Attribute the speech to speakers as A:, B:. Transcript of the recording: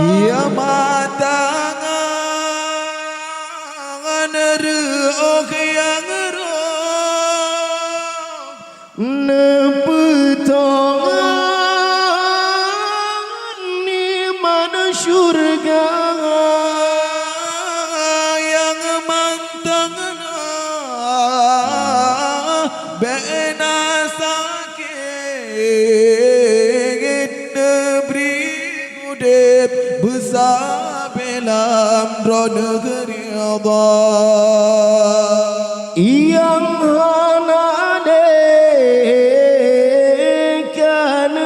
A: ia matangan reok yang roh
B: nepetongan ni mana syurga
A: yang mantangan bena sakit neberi kudip besar belam negeri Allah.